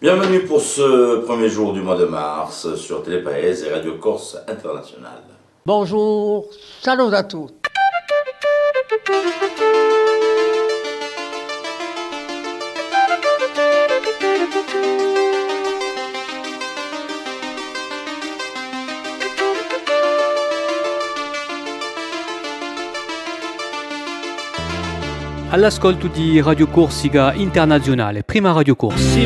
Bienvenue pour ce premier jour du mois de mars sur Télépaèse et Radio Corse Internationale. Bonjour, salut à tous. All'ascolto di Radio Corsica Internazionale, prima Radio Corse.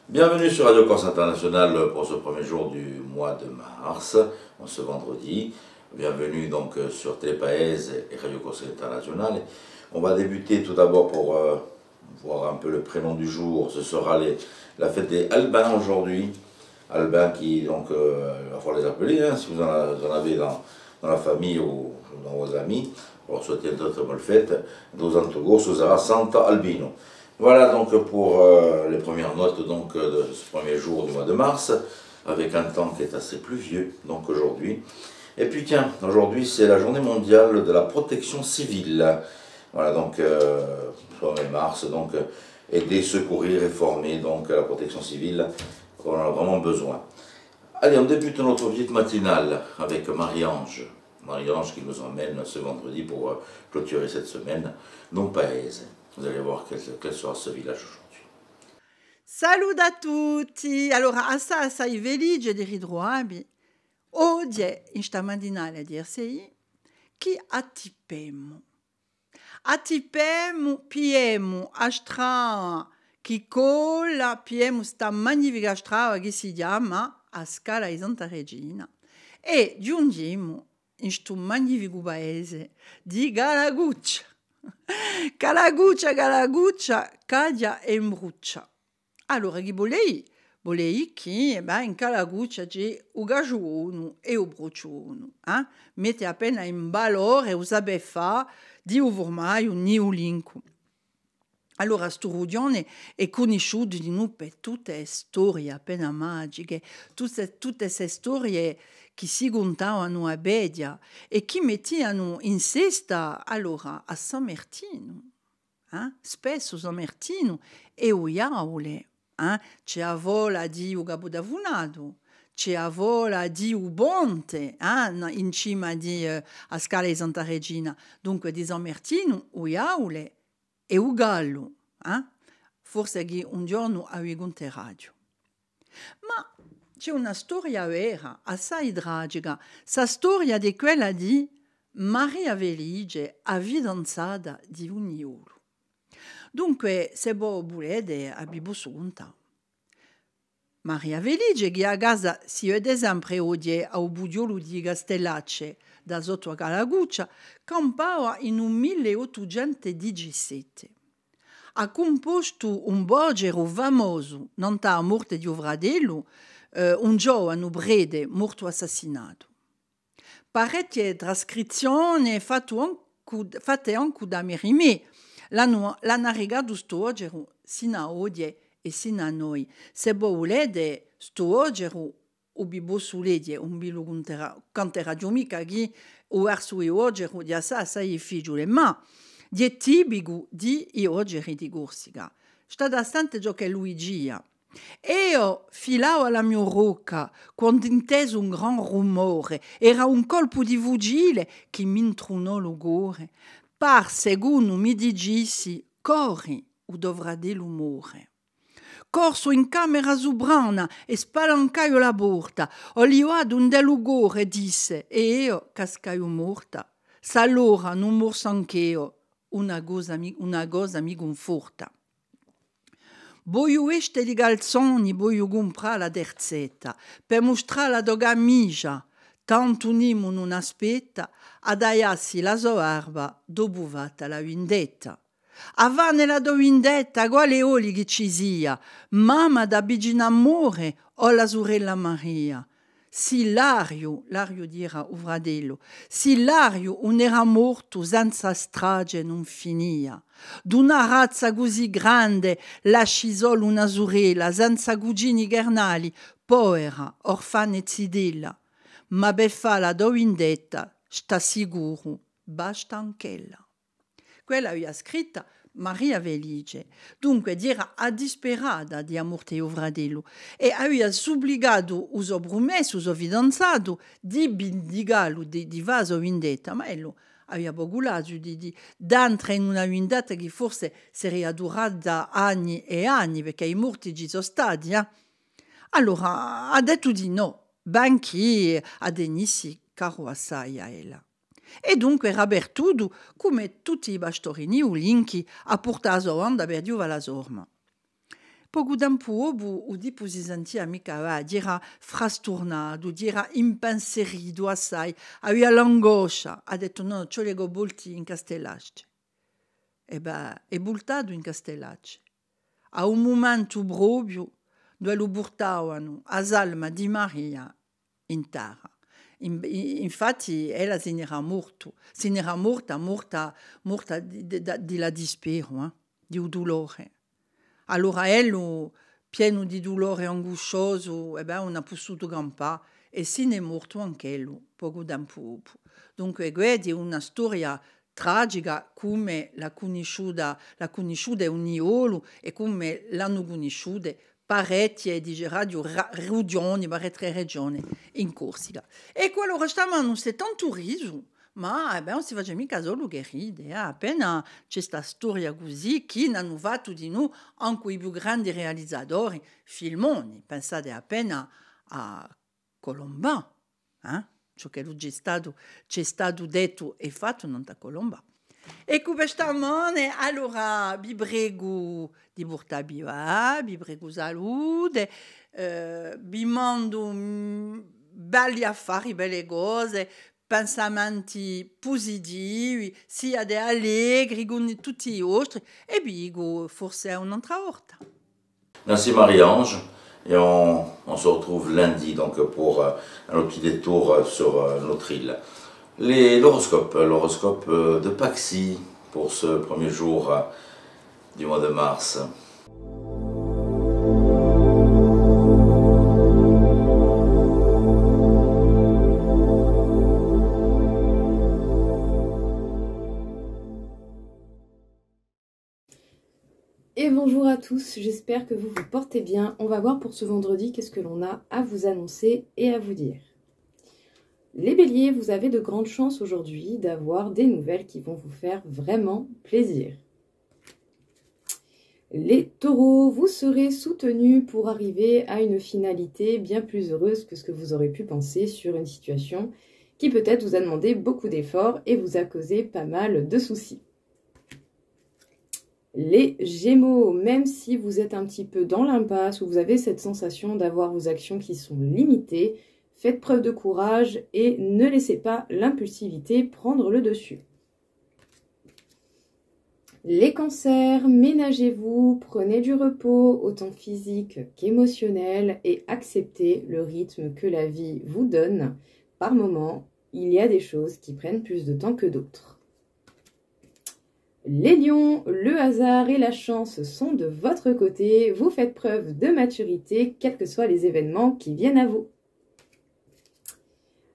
Bienvenue sur Radio Corse Internationale pour ce premier jour du mois de mars, ce vendredi. Bienvenue donc sur Télépaèse et Radio Corse Internationale. On va débuter tout d'abord pour voir un peu le prénom du jour. Ce sera la fête des Albins aujourd'hui. Albins qui donc, il va falloir les appeler si vous en avez dans la famille ou dans vos amis, pour souhaiter une très bonne fête, dos Antogos, Sara Santa Albino. Voilà donc pour les premières notes donc, de ce premier jour du mois de mars, avec un temps qui est assez pluvieux donc aujourd'hui. Et puis tiens, aujourd'hui c'est la journée mondiale de la protection civile. Voilà donc, 1er mars, donc aider, secourir et former donc la protection civile, on en a vraiment besoin. Allez, on débute notre visite matinale avec Marie-Ange. Marie-Ange qui nous emmène ce vendredi pour clôturer cette semaine, non Paese. Vous allez voir quel sera ce village aujourd'hui. Salut a tutti! Allora, assai felice di ritrovarvi. Oggi, in sta mattinale di RCI, chi attipemo? Attipemo, piemo, a strada che colla, piemo sta magnifica strada che si chiama a Scala di Santa Regina e giungiamo in questo magnifico paese di Galaguccia. Galaguccia, caglia e imbruccia. Allora, chi volei che in Galaguccia c'è un gagione e un brucione. Mette appena in valore o sape fa di un formaio ni un linco. Allora, sto rudione è conosciuto di noi per tutte le storie appena magiche, tutte queste storie che si contavano a Bedia e che mettevano in sesta allora a San Martino. Spesso San Martino e o Iaule. C'è a vola di un Capodavunato, c'è a vola di un Bonte in cima a Scala di Santa Regina. Dunque di San Martino, o Iaule e un gallo, forse che un giorno avevo un radio. Ma c'è una storia vera, assai tragica, la storia di quella di Maria Velige, a fidanzata di un iolo. Dunque, se voi volete, abbiamo sunta. Maria Velige, che a casa si vede sempre oggi a un budiolo di Castellacce, da sotto a Galaguccia, campava in un 1817. Ha composto un bogero famoso, non a morte di Ovradello, un giovane brede morto assassinato. Parecchie trascrizioni fatte anche da Merimè l'hanno regato sto ogero sino a oggi e sino a noi. Se voi volete, sto ogero o bibo suledie, un bilo cantera giumica che o verso e ogero di assai figliole, ma di è tipico di oggi di Corsica. Sta da stante gioca Luigia. Io filavo alla mia rocca quando inteso un gran rumore. Era un colpo di fucile che mi intrunò l'ugore. Par secondo mi digissi, corri o dovrà dell'umore. Corso in camera subrana e spalancaio la porta. Ho liuato un dell'ugore, disse, e io cascaio morta. S'allora non morso anch'io. Una cosa mi conforta. Voglio este di calzoni, voglio comprare la terzetta, per mostrare la dogamigia. Tanto Nimo non aspetta, ad aiassi la sua erba, dopo fatta la vendetta. Avane la do vendetta, quale oli che ci sia, mamma da bigina amore, o la sorella Maria. Si Lario dirà Uvradello, si Lario non era morto senza strage non finia. D'una razza così grande lasci solo una sorella, senza cugini carnali, povera, orfana e zidella. Ma per farla do vendetta, sta sicuro, basta anch'ella. quella aveva scritta Maria Felice. Dunque, era a disperata di amore e fratello e aveva subbligato uso promesso, uso fidanzato di vendicarlo, di vaso vendetta, ma ello aveva poco laggio di entrare in una vendetta che forse sarebbe durata anni e anni, perché i morti ci sono stati. Allora, ha detto di no, benché a Denissi caro assai a ella. E dunque era Bertudo, come tutti i bastorini ulinchi, a portare a onda per Dio la sorma. Poco tempo dopo, o tipo si sentiva mica va, era frastornato, era impensierito assai, aveva l'angoscia, ha detto no, ci leggo bolti in Castellacce. E beh, è buttato in Castellacce. A un momento proprio, dove lo portavano a salma di Maria in terra. Infatti, ella se n'era morta di la dispero, di un dolore. Allora, ello, pieno di dolore angoscioso, non ha potuto campare e se n'è morto anche lui, poco tempo dopo. Dunque, questa è una storia tragica come la conosciuta è un iolo e come l'hanno conosciuta parecchie di regioni, parecchie regioni in Corsica. E quello che stavano c'è tanto riso, ma non si faceva mica solo che ride, appena c'è questa storia così, chi hanno fatto di noi anche i più grandi realizzatori, filmoni, pensate appena a Colombin, ciò che c'è stato detto e fatto non da Colombin. E questa mane, allora, vi prego di portare viva, vi prego salute, vi mando belli affari, belle cose, pensamenti positivi, sia di allegri con tutti gli altri, e vi dico forse un'altra volta. Merci Marie-Ange. Et on se retrouve lundi donc pour un petit détour sur notre île. L'horoscope de Paxi pour ce premier jour du mois de mars. Et bonjour à tous, j'espère que vous vous portez bien. On va voir pour ce vendredi qu'est-ce que l'on a à vous annoncer et à vous dire. Les béliers, vous avez de grandes chances aujourd'hui d'avoir des nouvelles qui vont vous faire vraiment plaisir. Les taureaux, vous serez soutenus pour arriver à une finalité bien plus heureuse que ce que vous aurez pu penser sur une situation qui peut-être vous a demandé beaucoup d'efforts et vous a causé pas mal de soucis. Les gémeaux, même si vous êtes un petit peu dans l'impasse ou vous avez cette sensation d'avoir vos actions qui sont limitées, faites preuve de courage et ne laissez pas l'impulsivité prendre le dessus. Les cancers, ménagez-vous, prenez du repos, autant physique qu'émotionnel, et acceptez le rythme que la vie vous donne. Par moment, il y a des choses qui prennent plus de temps que d'autres. Les lions, le hasard et la chance sont de votre côté. Vous faites preuve de maturité, quels que soient les événements qui viennent à vous.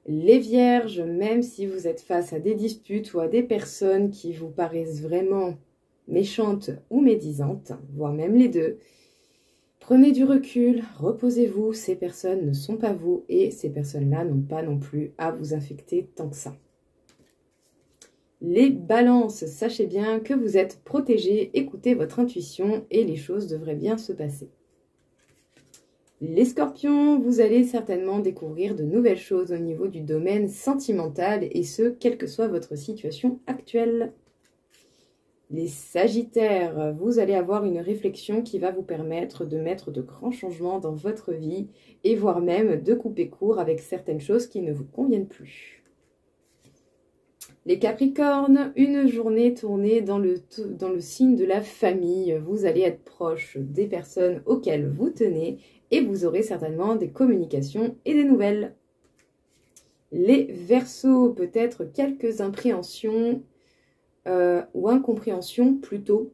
Les vierges, même si vous êtes face à des disputes ou à des personnes qui vous paraissent vraiment méchantes ou médisantes, voire même les deux, prenez du recul, reposez-vous, ces personnes ne sont pas vous et ces personnes-là n'ont pas non plus à vous infecter tant que ça. Les balances, sachez bien que vous êtes protégés, écoutez votre intuition et les choses devraient bien se passer. Les scorpions, vous allez certainement découvrir de nouvelles choses au niveau du domaine sentimental et ce, quelle que soit votre situation actuelle. Les sagittaires, vous allez avoir une réflexion qui va vous permettre de mettre de grands changements dans votre vie et voire même de couper court avec certaines choses qui ne vous conviennent plus. Les capricornes, une journée tournée dans le signe de la famille. Vous allez être proche des personnes auxquelles vous tenez et vous aurez certainement des communications et des nouvelles. Les verseaux, peut-être quelques impréhensions ou incompréhensions plutôt.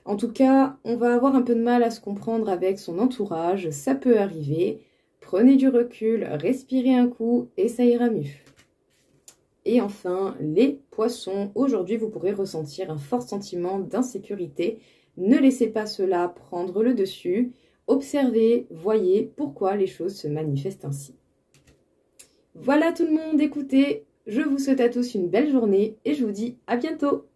En tout cas, on va avoir un peu de mal à se comprendre avec son entourage, ça peut arriver. Prenez du recul, respirez un coup et ça ira mieux. Et enfin, les poissons. Aujourd'hui, vous pourrez ressentir un fort sentiment d'insécurité. Ne laissez pas cela prendre le dessus. Observez, voyez pourquoi les choses se manifestent ainsi. Voilà tout le monde, écoutez, je vous souhaite à tous une belle journée et je vous dis à bientôt.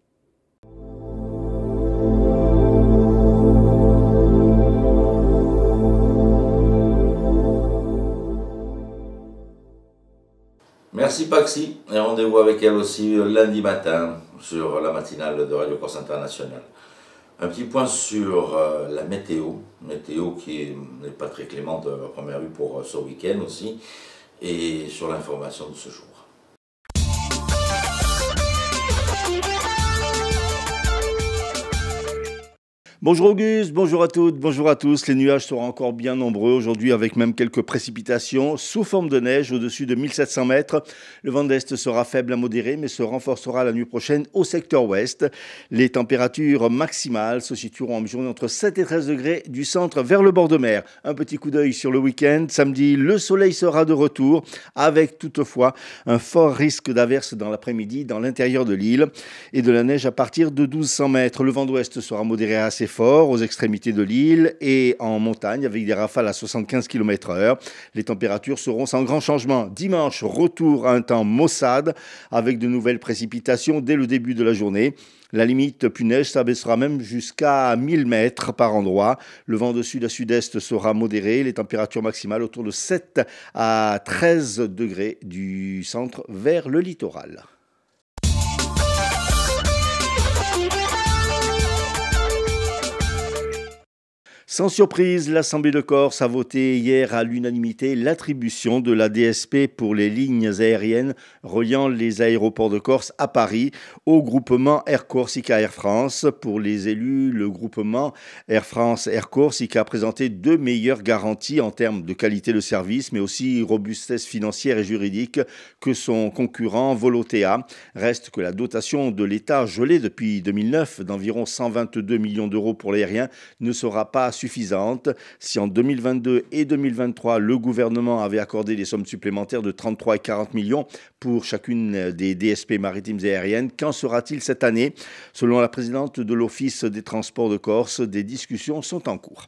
Merci Paxi, et rendez-vous avec elle aussi lundi matin sur la matinale de Radio Corse International. Un petit point sur la météo qui n'est pas très clémente à première vue pour ce week-end aussi, et sur l'information de ce jour. Bonjour Auguste, bonjour à toutes, bonjour à tous. Les nuages seront encore bien nombreux aujourd'hui avec même quelques précipitations sous forme de neige au-dessus de 1700 mètres. Le vent d'est sera faible à modéré mais se renforcera la nuit prochaine au secteur ouest. Les températures maximales se situeront en journée entre 7 et 13 degrés du centre vers le bord de mer. Un petit coup d'œil sur le week-end. Samedi, le soleil sera de retour avec toutefois un fort risque d'averse dans l'après-midi dans l'intérieur de l'île et de la neige à partir de 1200 mètres. Le vent d'ouest sera modéré assez fort aux extrémités de l'île et en montagne avec des rafales à 75 km/h. Les températures seront sans grand changement. Dimanche, retour à un temps maussade avec de nouvelles précipitations dès le début de la journée. La limite neige s'abaissera même jusqu'à 1000 mètres par endroit. Le vent de sud à sud-est sera modéré. Les températures maximales autour de 7 à 13 degrés du centre vers le littoral. Sans surprise, l'Assemblée de Corse a voté hier à l'unanimité l'attribution de la DSP pour les lignes aériennes reliant les aéroports de Corse à Paris au groupement Air Corsica Air France. Pour les élus, le groupement Air France Air Corsica a présenté deux meilleures garanties en termes de qualité de service, mais aussi robustesse financière et juridique que son concurrent Volotea. Reste que la dotation de l'État gelée depuis 2009 d'environ 122 millions d'euros pour l'aérien ne sera pas suffisante. Si en 2022 et 2023, le gouvernement avait accordé des sommes supplémentaires de 33 et 40 millions pour chacune des DSP maritimes et aériennes, qu'en sera-t-il cette année? Selon la présidente de l'Office des transports de Corse, des discussions sont en cours.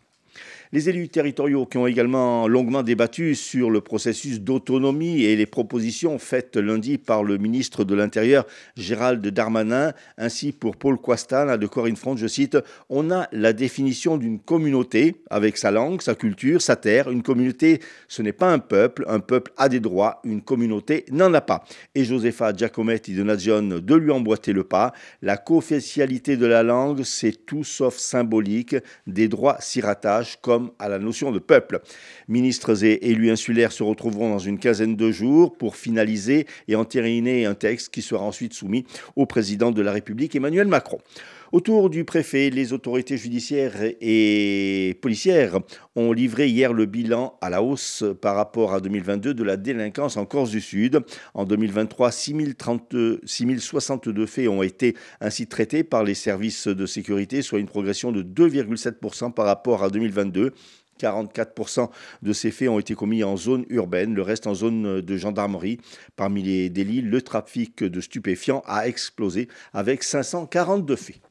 Les élus territoriaux qui ont également longuement débattu sur le processus d'autonomie et les propositions faites lundi par le ministre de l'Intérieur Gérald Darmanin, ainsi pour Paul Quastana de Corinne Front, je cite, « On a la définition d'une communauté avec sa langue, sa culture, sa terre. Une communauté, ce n'est pas un peuple a des droits, une communauté n'en a pas. » Et Josefa Giacometti de Nazion de lui emboîter le pas. La co-officialité de la langue, c'est tout sauf symbolique. Des droits s'y rattachent comme à la notion de peuple. Ministres et élus insulaires se retrouveront dans une quinzaine de jours pour finaliser et entériner un texte qui sera ensuite soumis au président de la République, Emmanuel Macron. Autour du préfet, les autorités judiciaires et policières ont livré hier le bilan à la hausse par rapport à 2022 de la délinquance en Corse du Sud. En 2023, 6062 faits ont été ainsi traités par les services de sécurité, soit une progression de 2,7% par rapport à 2022. 44% de ces faits ont été commis en zone urbaine, le reste en zone de gendarmerie. Parmi les délits, le trafic de stupéfiants a explosé avec 542 faits.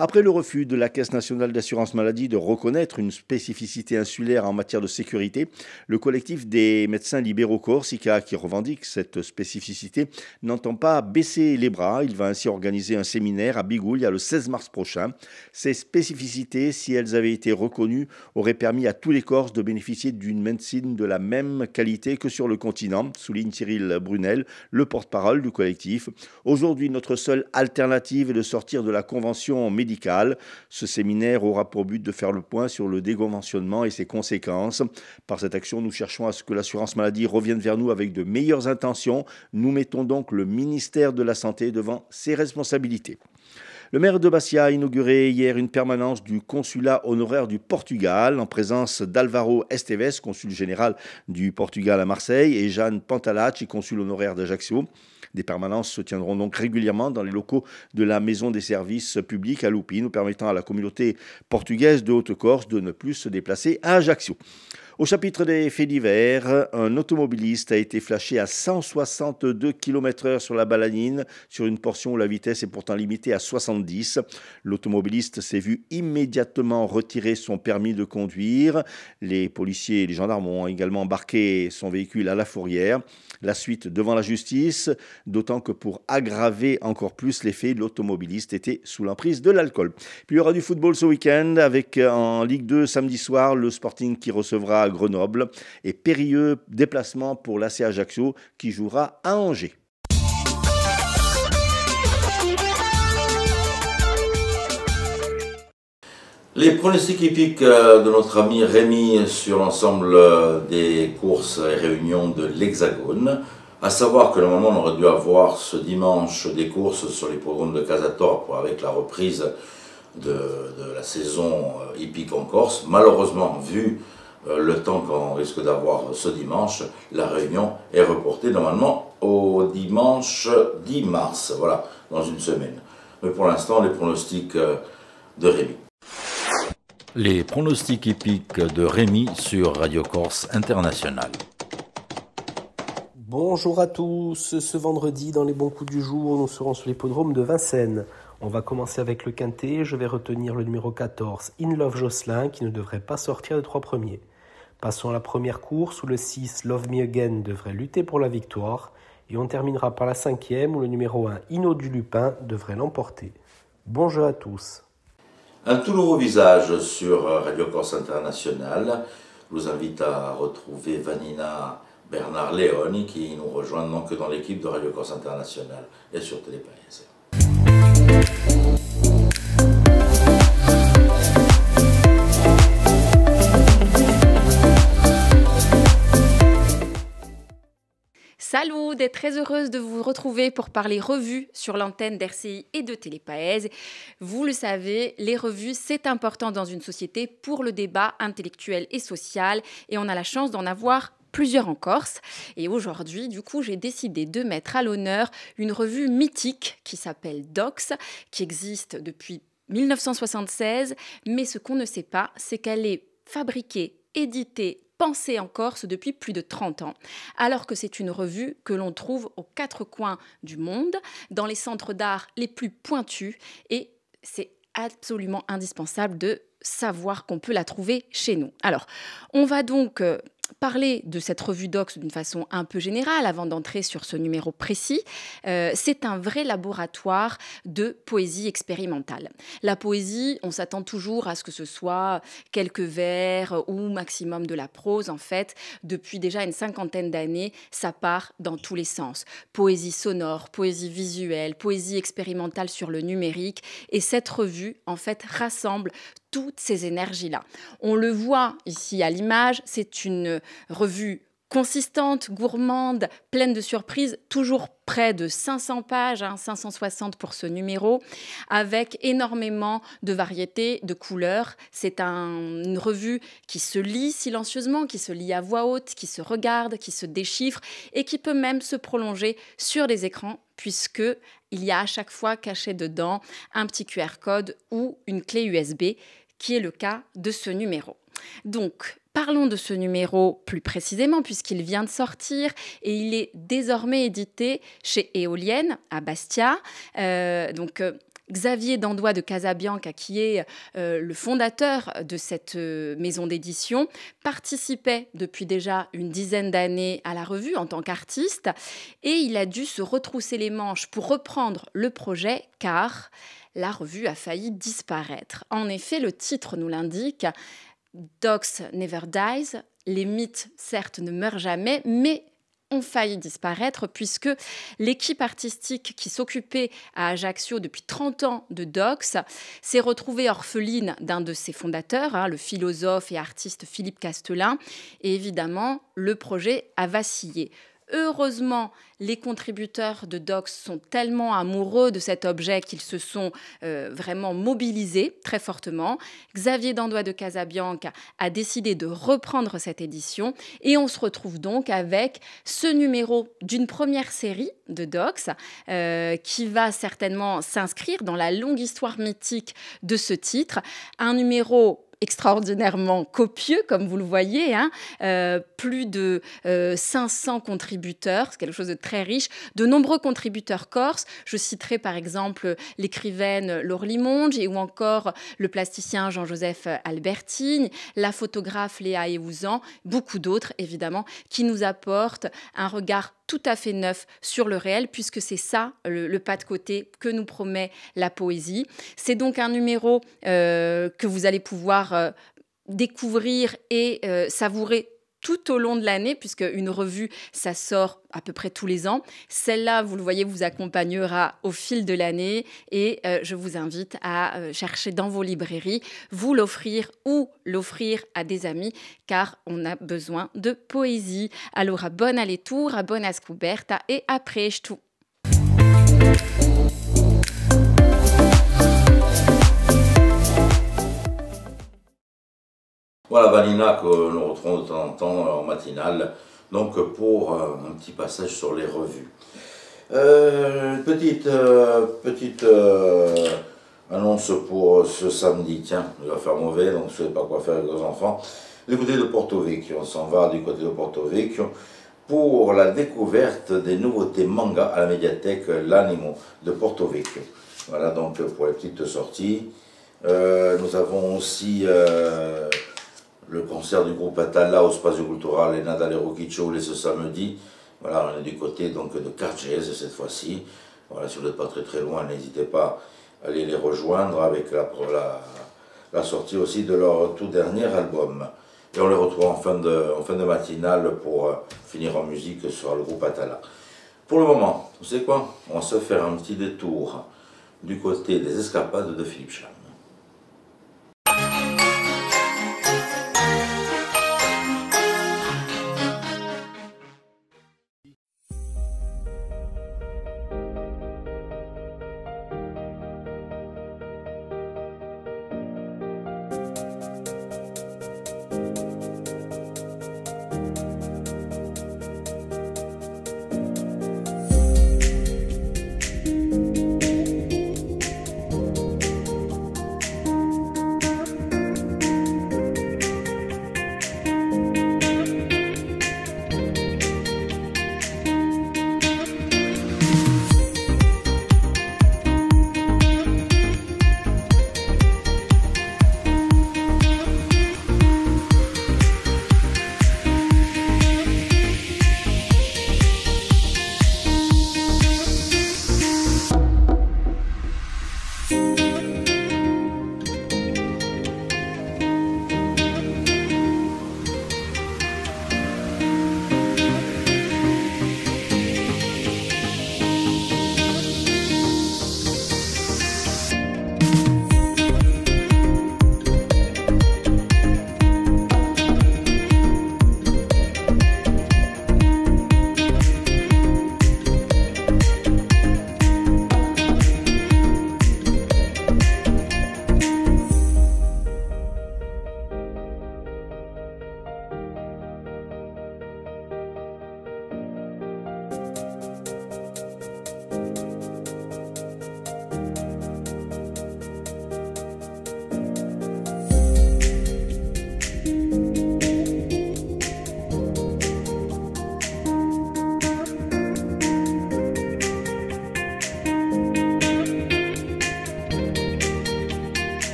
Après le refus de la Caisse nationale d'assurance maladie de reconnaître une spécificité insulaire en matière de sécurité, le collectif des médecins libéraux Corsica, qui revendique cette spécificité, n'entend pas baisser les bras. Il va ainsi organiser un séminaire à Bigoulia le 16 mars prochain. Ces spécificités, si elles avaient été reconnues, auraient permis à tous les Corses de bénéficier d'une médecine de la même qualité que sur le continent, souligne Cyril Brunel, le porte-parole du collectif. Aujourd'hui, notre seule alternative est de sortir de la convention médicale. Ce séminaire aura pour but de faire le point sur le déconventionnement et ses conséquences. Par cette action, nous cherchons à ce que l'assurance maladie revienne vers nous avec de meilleures intentions. Nous mettons donc le ministère de la Santé devant ses responsabilités. Le maire de Bastia a inauguré hier une permanence du consulat honoraire du Portugal en présence d'Alvaro Esteves, consul général du Portugal à Marseille, et Jeanne Pantalacci, consul honoraire d'Ajaccio. Des permanences se tiendront donc régulièrement dans les locaux de la Maison des services publics à Loupine, permettant à la communauté portugaise de Haute-Corse de ne plus se déplacer à Ajaccio. Au chapitre des faits divers, un automobiliste a été flashé à 162 km/h sur la Balanine, sur une portion où la vitesse est pourtant limitée à 70. L'automobiliste s'est vu immédiatement retirer son permis de conduire. Les policiers et les gendarmes ont également embarqué son véhicule à la fourrière. La suite devant la justice, d'autant que pour aggraver encore plus les faits, l'automobiliste était sous l'emprise de l'alcool. Puis il y aura du football ce week-end avec en Ligue 2 samedi soir le Sporting qui recevra Grenoble et périlleux déplacement pour l'AC Ajaccio qui jouera à Angers. Les pronostics hippiques de notre ami Rémi sur l'ensemble des courses et réunions de l'Hexagone, à savoir que normalement on aurait dû avoir ce dimanche des courses sur l'hippodrome de Casatorp avec la reprise de la saison hippique en Corse. Malheureusement, vu le temps qu'on risque d'avoir ce dimanche, la réunion est reportée normalement au dimanche 10 mars, voilà, dans une semaine. Mais pour l'instant, les pronostics de Rémi. Les pronostics hippiques de Rémi sur Radio Corse International. Bonjour à tous, ce vendredi dans les bons coups du jour, nous serons sur l'hippodrome de Vincennes. On va commencer avec le quintet, je vais retenir le numéro 14, In Love Jocelyn, qui ne devrait pas sortir des 3 premiers. Passons à la première course où le 6, Love Me Again, devrait lutter pour la victoire. Et on terminera par la 5e où le numéro 1, Inno du Lupin, devrait l'emporter. Bon jeu à tous. Un tout nouveau visage sur Radio Corse International. Je vous invite à retrouver Vanina Bernard Leoni qui nous rejoint donc dans l'équipe de Radio Corse International et sur Télépaese. Salut, d'être très heureuse de vous retrouver pour parler revues sur l'antenne d'RCI et de Télépaese. Vous le savez, les revues, c'est important dans une société pour le débat intellectuel et social et on a la chance d'en avoir plusieurs en Corse. Et aujourd'hui, du coup, j'ai décidé de mettre à l'honneur une revue mythique qui s'appelle Dox, qui existe depuis 1976. Mais ce qu'on ne sait pas, c'est qu'elle est fabriquée, éditée, pensée en Corse depuis plus de 30 ans, alors que c'est une revue que l'on trouve aux 4 coins du monde, dans les centres d'art les plus pointus, et c'est absolument indispensable de savoir qu'on peut la trouver chez nous. Alors, on va donc parler de cette revue Dox d'une façon un peu générale avant d'entrer sur ce numéro précis. C'est un vrai laboratoire de poésie expérimentale. La poésie, on s'attend toujours à ce que ce soit quelques vers ou maximum de la prose. En fait, depuis déjà une 50aine d'années, ça part dans tous les sens. Poésie sonore, poésie visuelle, poésie expérimentale sur le numérique. Et cette revue, en fait, rassemble toutes ces énergies-là. On le voit ici à l'image, c'est une revue consistante, gourmande, pleine de surprises, toujours près de 500 pages, 560 pour ce numéro, avec énormément de variétés, de couleurs. C'est une revue qui se lit silencieusement, qui se lit à voix haute, qui se regarde, qui se déchiffre et qui peut même se prolonger sur des écrans puisque il y a à chaque fois caché dedans un petit QR code ou une clé USB, qui est le cas de ce numéro. Donc, parlons de ce numéro plus précisément puisqu'il vient de sortir et il est désormais édité chez Éolienne à Bastia. Xavier Dandois de Casabianca, qui est le fondateur de cette maison d'édition, participait depuis déjà une dizaine d'années à la revue en tant qu'artiste et il a dû se retrousser les manches pour reprendre le projet car la revue a failli disparaître. En effet, le titre nous l'indique, Dox Never Dies, les mythes certes ne meurent jamais, mais ont failli disparaître puisque l'équipe artistique qui s'occupait à Ajaccio depuis 30 ans de Dox s'est retrouvée orpheline d'un de ses fondateurs, le philosophe et artiste Philippe Castelin, et évidemment, le projet a vacillé. Heureusement, les contributeurs de Dox sont tellement amoureux de cet objet qu'ils se sont vraiment mobilisés très fortement. Xavier Dandois de Casabianca a décidé de reprendre cette édition et on se retrouve donc avec ce numéro d'une première série de Dox qui va certainement s'inscrire dans la longue histoire mythique de ce titre. Un numéro extraordinairement copieux, comme vous le voyez, hein. Plus de 500 contributeurs, c'est quelque chose de très riche, de nombreux contributeurs corses. Je citerai par exemple l'écrivaine Laure Limonge ou encore le plasticien Jean-Joseph Albertine, la photographe Léa Eouzan, beaucoup d'autres évidemment, qui nous apportent un regard tout à fait neuf sur le réel, puisque c'est ça le pas de côté que nous promet la poésie. C'est donc un numéro que vous allez pouvoir découvrir et savourer tout au long de l'année, puisque une revue, ça sort à peu près tous les ans. Celle-là, vous le voyez, vous accompagnera au fil de l'année et je vous invite à chercher dans vos librairies, vous l'offrir ou l'offrir à des amis, car on a besoin de poésie. Alors, à bonne all'etour, à bonne scoperta et à presto. Voilà, Vanina, que nous retrouvons de temps en temps en matinale, donc pour un petit passage sur les revues. Petite annonce pour ce samedi. Tiens, il va faire mauvais, donc je ne sais pas quoi faire avec les enfants. Du côté de Porto Vecchio, on s'en va du côté de Porto Vecchio pour la découverte des nouveautés manga à la médiathèque L'Animo de Porto Vecchio. Voilà, donc pour les petites sorties. Nous avons aussi le concert du groupe Atala au Spazio Culturale Nadal Rocchiccioli ce samedi. Voilà, on est du côté donc de Cargese cette fois-ci. Voilà, si vous n'êtes pas très loin, n'hésitez pas à aller les rejoindre avec la sortie aussi de leur tout dernier album. Et on les retrouve en fin de matinale pour finir en musique sur le groupe Atala. Pour le moment, vous savez quoi? On va se faire un petit détour du côté des escapades de Philippe Cham.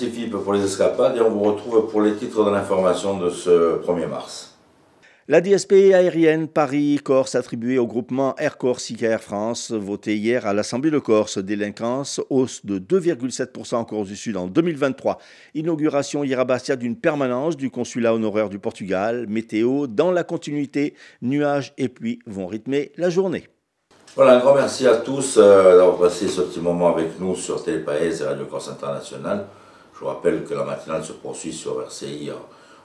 merci Philippe pour les escapades et on vous retrouve pour les titres de l'information de ce 1er mars. La DSP aérienne Paris-Corse attribuée au groupement Air Corsica Air France, votée hier à l'Assemblée de Corse. Délinquance, hausse de 2,7% en Corse du Sud en 2023. Inauguration hier à Bastia d'une permanence du consulat honoraire du Portugal. Météo, dans la continuité, nuages et pluies vont rythmer la journée. Voilà, un grand merci à tous d'avoir passé ce petit moment avec nous sur Télépaèse et Radio Corse Internationale. Je vous rappelle que la matinale se poursuit sur RCI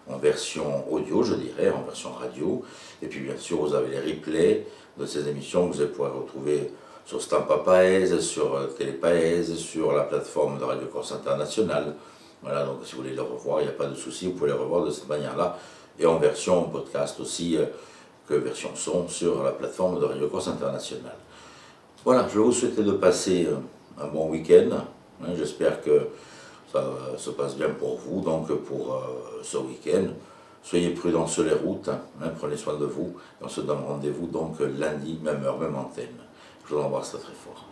en version audio, je dirais, en version radio. Et puis bien sûr, vous avez les replays de ces émissions que vous allez pouvoir retrouver sur Stampa Paese, sur Télépaèse, sur la plateforme de Radio Corse Internationale. Voilà, donc si vous voulez les revoir, il n'y a pas de souci, vous pouvez les revoir de cette manière-là. Et en version podcast aussi, que version son, sur la plateforme de Radio Corse Internationale. Voilà, je vais vous souhaiter de passer un bon week-end. J'espère que ça se passe bien pour vous, donc pour ce week-end. Soyez prudents sur les routes, prenez soin de vous. Et on se donne rendez-vous donc lundi, même heure, même antenne. Je vous embrasse très très fort.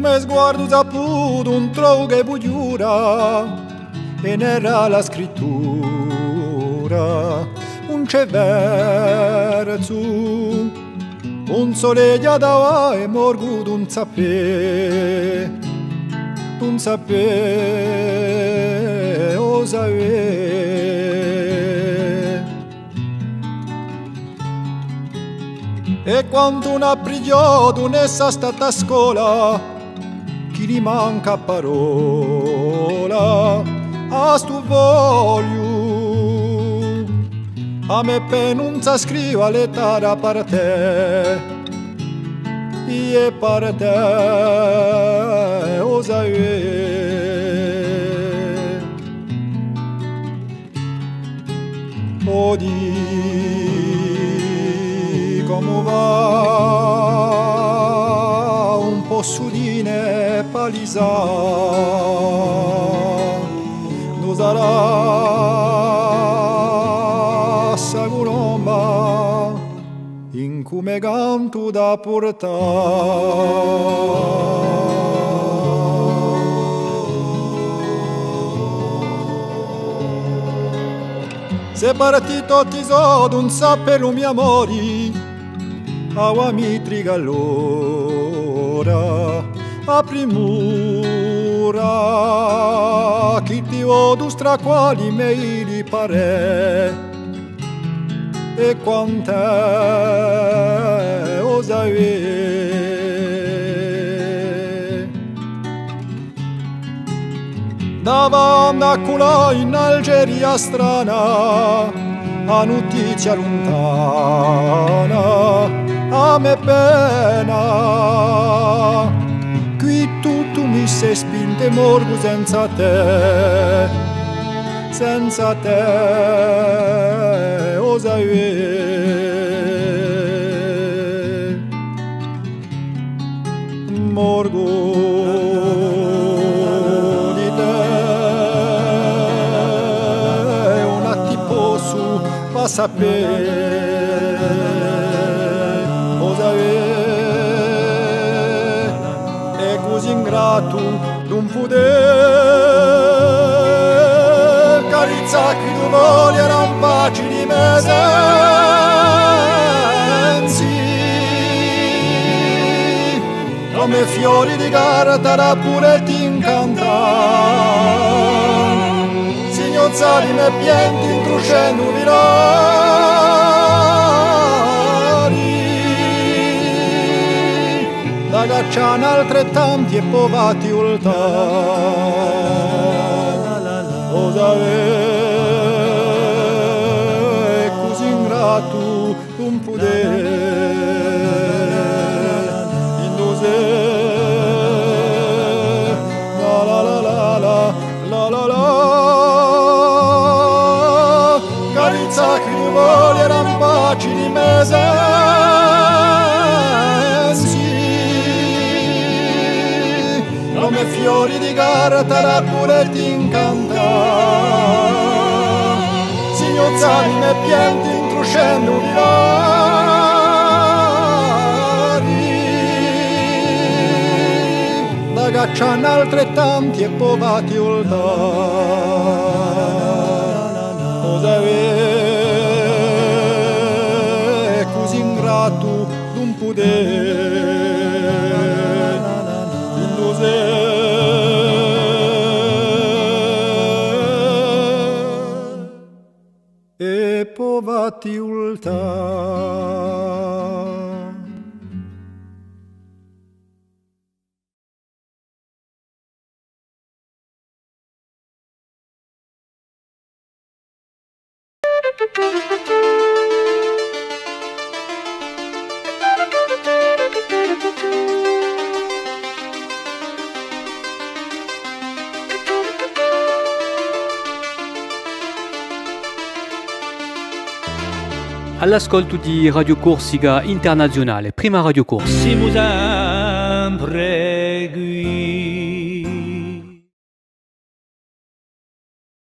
Come sguardo saputo un trovo che bugliura e n'era la scrittura un c'è verso un soleglia da e morgo d'un sapè osa e quando una prigione non è stata a scuola chi gli manca parola a stu voglio a me per non sa scriva lettera per te e per te osa o di come va un po' sudine palisa non sarà sa colomba in come canto da portare se partito ti so d'un sappero mio amori a mi trigallora a primura chi ti odu stra quali me li pare e quante osa davanti a culo in Algeria strana a notizia lontana a me pena qui tutto mi sei spinte morgo senza te osa morgo di te un attimo su va sapere ingrato d'un poter carizza chi tu voli erano paci di mesenzi come fiori di carta da pure ti incantano signozzali me pienti incruscendo da gacciano altrettanti e povati ultà osa è così ingrato un potere indose la la la la la la la la carizza che voli erano baci di mese come fiori fiori di carta pure ti incanta. Signozzali me pianti intruscendo vivari, da cacciano altrettanti e povati ulda. Cosa è così ingrato d'un potere? E povati ulta. All'ascolto di Radio Corsica Internazionale, prima Radio Corsica. Siamo sempre qui.